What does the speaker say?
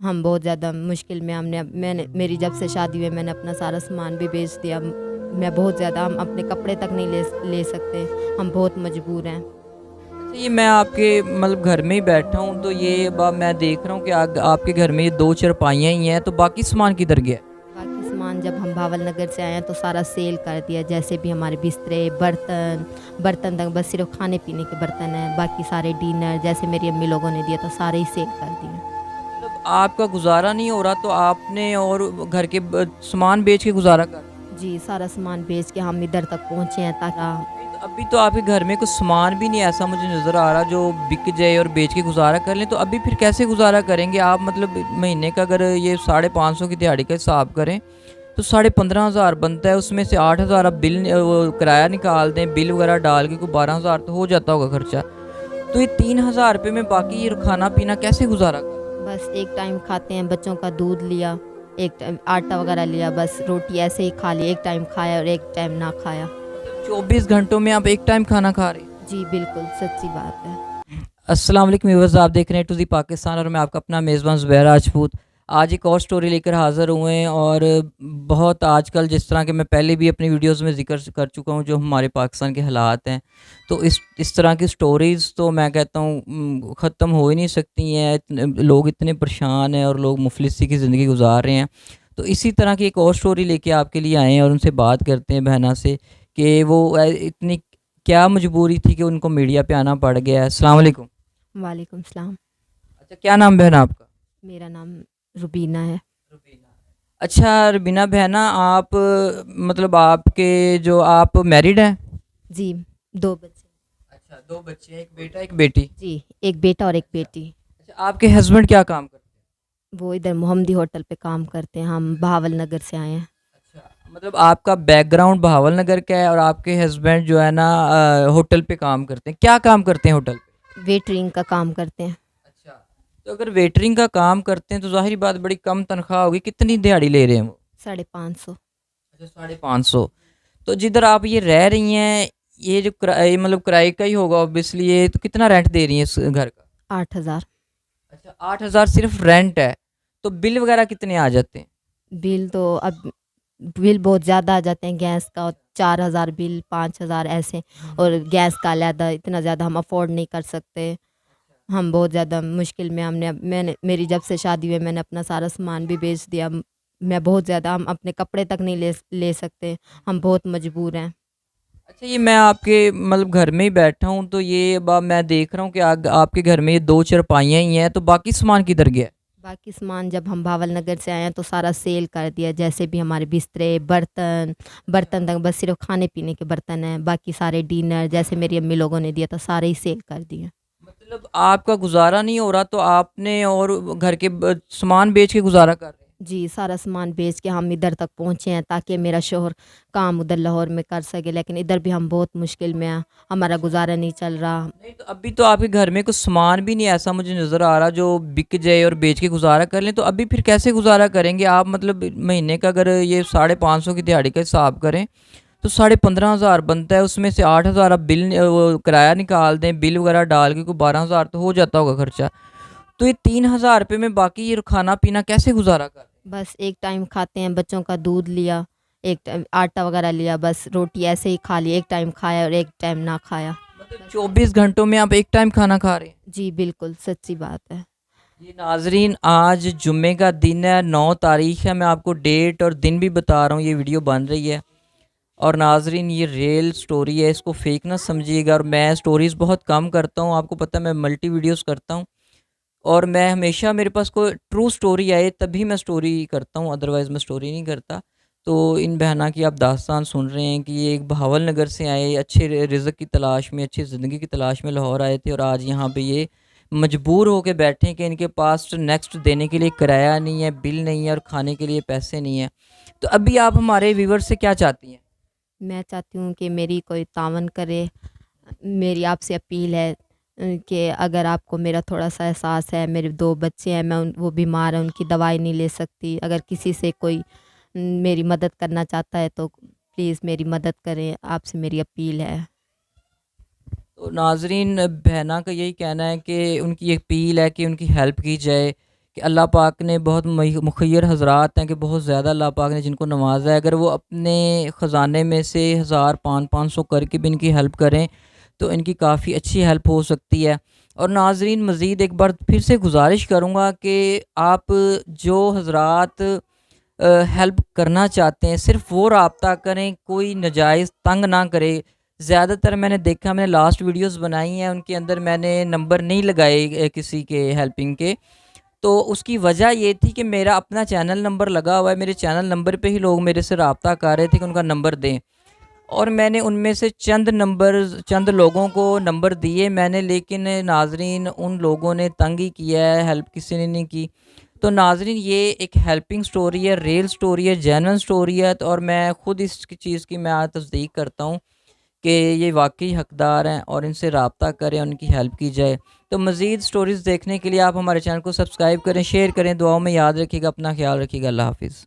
हम बहुत ज़्यादा मुश्किल में मैंने मेरी जब से शादी हुई मैंने अपना सारा सामान भी बेच दिया। मैं बहुत ज़्यादा हम अपने कपड़े तक नहीं ले सकते। हम बहुत मजबूर हैं। अच्छा, ये मैं आपके मतलब घर में ही बैठा हूँ, तो ये मैं देख रहा हूँ कि आपके घर में ये 2 चारपाइयाँ ही हैं, तो बाकी सामान किधर गया? बाकी सामान जब हम भावल नगर से आए हैं तो सारा सेल कर दिया। जैसे भी हमारे बिस्तरे, बर्तन बर्तन तक बस सिर्फ़ खाने-पीने के बर्तन हैं। बाकी सारे डिनर जैसे मेरी अम्मी लोगों ने दिया तो सारे ही सेल कर दिए। मतलब आपका गुज़ारा नहीं हो रहा, तो आपने और घर के सामान बेच के गुज़ारा कर। जी, सारा सामान बेच के हम इधर तक पहुँचे हैं ताकि नहीं, तो अभी तो आपके घर में कुछ सामान भी नहीं ऐसा मुझे नज़र आ रहा जो बिक जाए और बेच के गुज़ारा कर लें, तो अभी फिर कैसे गुज़ारा करेंगे आप? मतलब महीने का अगर ये 550 की दिहाड़ी का हिसाब करें, तो 15,500 बनता है, उसमें से 8,000 आप वो किराया निकाल दें, बिल वगैरह डाल के कोई 12,000 तो हो जाता होगा खर्चा। तो ये 3,000 रुपये में बाकी ये खाना-पीना कैसे गुज़ारा करें? बस एक टाइम खाते हैं, बच्चों का दूध लिया, एक टाइम आटा वगैरह लिया, बस रोटी ऐसे ही खा ली, एक टाइम खाया और एक टाइम ना खाया। मतलब 24 घंटों में आप एक टाइम खाना खा रहे हैं? जी, बिल्कुल सच्ची बात है। अस्सलाम वालेकुम व्यूअर्स, आप देख रहे हैं टू दी पाकिस्तान और मैं आपका अपना मेज़बान ज़ुबैर राजपूत। आज एक और स्टोरी लेकर हाज़िर हुए हैं और बहुत आजकल जिस तरह के मैं पहले भी अपनी वीडियोज़ में ज़िक्र कर चुका हूँ जो हमारे पाकिस्तान के हालात हैं, तो इस तरह की स्टोरीज़ तो मैं कहता हूँ ख़त्म हो ही नहीं सकती हैं। लोग इतने परेशान हैं और लोग मुफलिसी की ज़िंदगी गुजार रहे हैं। तो इसी तरह की एक और स्टोरी लेके आपके लिए आए हैं और उनसे बात करते हैं बहना से कि वो इतनी क्या मजबूरी थी कि उनको मीडिया पे आना पड़ गया है। अस्सलाम वालेकुम। वालेकुम सलाम। अच्छा, क्या नाम बहन आपका? मेरा नाम रुबीना है। रुबीना। अच्छा रुबीना बहना, आप मतलब आपके जो आप मैरिड हैं? जी, 2 बच्चे। अच्छा, 2 बच्चे हैं, 1 बेटा 1 बेटी। जी, 1 बेटा और 1 अच्छा। बेटी। अच्छा, आपके हस्बैंड क्या काम करते हैं? वो इधर मोहम्मदी होटल पे काम करते हैं, हम बहावल नगर से आए हैं। अच्छा, मतलब आपका बैकग्राउंड बहावल नगर का है और आपके हस्बैंड जो है ना होटल पे काम करते हैं। क्या काम करते हैं होटल पे? वेटरिंग का काम करते हैं। अच्छा, तो अगर वेटरिंग का काम करते हैं तो ज़ाहिर बात बड़ी कम तनख्वाह होगी। कितनी दिहाड़ी ले रहे हैं वो? 550। अच्छा, 550। तो जिधर आप ये रह रही हैं, ये जो ये मतलब किराए का ही होगा ऑब्वियसली ये, तो कितना रेंट दे रही हैं इस घर का? 8,000। अच्छा, 8,000 सिर्फ रेंट है, तो बिल वगैरह कितने आ जाते हैं? बिल तो अब बिल बहुत ज़्यादा आ जाते हैं गैस का, 4,000 बिल, 5,000 ऐसे। और गैस का अलहदा इतना ज़्यादा हम अफ़ोर्ड नहीं कर सकते। हम बहुत ज़्यादा मुश्किल में मैंने मेरी जब से शादी हुई मैंने अपना सारा सामान भी बेच दिया। मैं बहुत ज़्यादा हम अपने कपड़े तक नहीं ले सकते। हम बहुत मजबूर हैं। अच्छा, ये मैं आपके मतलब घर में ही बैठा हूँ, तो ये मैं देख रहा हूँ कि आपके घर में ये 2 चारपाइयाँ ही हैं, तो बाकी सामान किधर गया? बाकी सामान जब हम भावल नगर से आए हैं तो सारा सेल कर दिया। जैसे भी हमारे बिस्तरे, बर्तन तक बस सिर्फ़ खाने-पीने के बर्तन हैं। बाकी सारे डिनर जैसे मेरी अम्मी लोगों ने दिया तो सारे ही सेल कर दिए। मतलब आपका गुज़ारा नहीं हो रहा, तो आपने और घर के सामान बेच के गुज़ारा कर रहे हैं? जी, सारा सामान बेच के हम इधर तक पहुँचे हैं ताकि मेरा शौहर काम उधर लाहौर में कर सके, लेकिन इधर भी हम बहुत मुश्किल में हैं, हमारा गुज़ारा नहीं चल रहा। नहीं, तो अभी तो आपके घर में कुछ सामान भी नहीं ऐसा मुझे नज़र आ रहा जो बिक जाए और बेच के गुज़ारा कर लें, तो अभी फिर कैसे गुज़ारा करेंगे आप? मतलब महीने का अगर ये 550 की दिहाड़ी का हिसाब करें, तो 15,500 बनता है, उसमें से 8,000 आप वो किराया निकाल दें, बिल वगैरह डाल के कोई 12,000 तो हो जाता होगा खर्चा। तो ये 3,000 रुपये में बाकी ये खाना-पीना कैसे गुज़ारा कर रहे हैं? बस एक टाइम खाते हैं, बच्चों का दूध लिया, एक टाइम आटा वगैरह लिया, बस रोटी ऐसे ही खा ली, एक टाइम खाया और एक टाइम ना खाया। मतलब 24 घंटों में आप एक टाइम खाना खा रहे हैं? जी, बिल्कुल सच्ची बात है। जी नाज़रीन, आज जुम्मे का दिन है, 9 तारीख़ है। मैं आपको डेट और दिन भी बता रहा हूँ, ये वीडियो बन रही है। और नाज़रीन, ये रियल स्टोरी है, इसको फेक ना समझिएगा। और मैं स्टोरीज़ बहुत कम करता हूँ, आपको पता है मैं मल्टी वीडियोस करता हूँ। और मैं हमेशा मेरे पास कोई ट्रू स्टोरी आए तभी मैं स्टोरी करता हूँ, अदरवाइज़ मैं स्टोरी नहीं करता। तो इन बहना की आप दास्तान सुन रहे हैं कि ये एक बहावल नगर से आए, अच्छे रिज़्क की तलाश में, अच्छी ज़िंदगी की तलाश में लाहौर आए थे और आज यहाँ पे ये मजबूर होके बैठे हैं कि इनके पास नेक्स्ट देने के लिए किराया नहीं है, बिल नहीं है और खाने के लिए पैसे नहीं है। तो अभी आप हमारे व्यूअर से क्या चाहती हैं? मैं चाहती हूँ कि मेरी कोई तावन करे। मेरी आपसे अपील है कि अगर आपको मेरा थोड़ा-सा एहसास है, मेरे 2 बच्चे हैं, मैं उन वो बीमार हैं, उनकी दवाई नहीं ले सकती। अगर किसी से कोई मेरी मदद करना चाहता है तो प्लीज़ मेरी मदद करें, आपसे मेरी अपील है। तो नाज़रीन, बहना का यही कहना है कि उनकी अपील है कि उनकी हेल्प की जाए, कि अल्लाह पाक ने बहुत मुखय्यर हज़रात हैं कि बहुत ज़्यादा अल्लाह पाक ने जिनको नवाज़ा है, अगर वो अपने ख़जाने में से 1000 500 करके भी इनकी हेल्प करें तो इनकी काफ़ी अच्छी हेल्प हो सकती है। और नाज़रीन, मज़ीद एक बार फिर से गुज़ारिश करूँगा कि आप जो हज़रात हेल्प करना चाहते हैं सिर्फ़ वो राब्ता करें, कोई नाजायज़ तंग ना करे। ज़्यादातर मैंने देखा, मैंने लास्ट वीडियोज़ बनाई हैं उनके अंदर मैंने नंबर नहीं लगाए किसी के हेल्पिंग के। तो उसकी वजह ये थी कि मेरा अपना चैनल नंबर लगा हुआ है, मेरे चैनल नंबर पे ही लोग मेरे से राब्ता कर रहे थे कि उनका नंबर दें। और मैंने उनमें से चंद लोगों को नंबर दिए मैंने, लेकिन नाज़रीन उन लोगों ने तंग ही किया है, हेल्प किसी ने नहीं की। तो नाज़रीन, ये एक हेल्पिंग स्टोरी है, रियल स्टोरी है, जेन्युइन स्टोरी है। तो और मैं ख़ुद इस चीज़ की मैं तस्दीक करता हूँ कि ये वाक़ई हकदार हैं और इनसे राब्ता करें, उनकी हेल्प की जाए। तो मज़ीद स्टोरीज़ देखने के लिए आप हमारे चैनल को सब्सक्राइब करें, शेयर करें, दुआओं में याद रखिएगा, अपना ख़्याल रखिएगा। अल्लाह हाफ़िज़।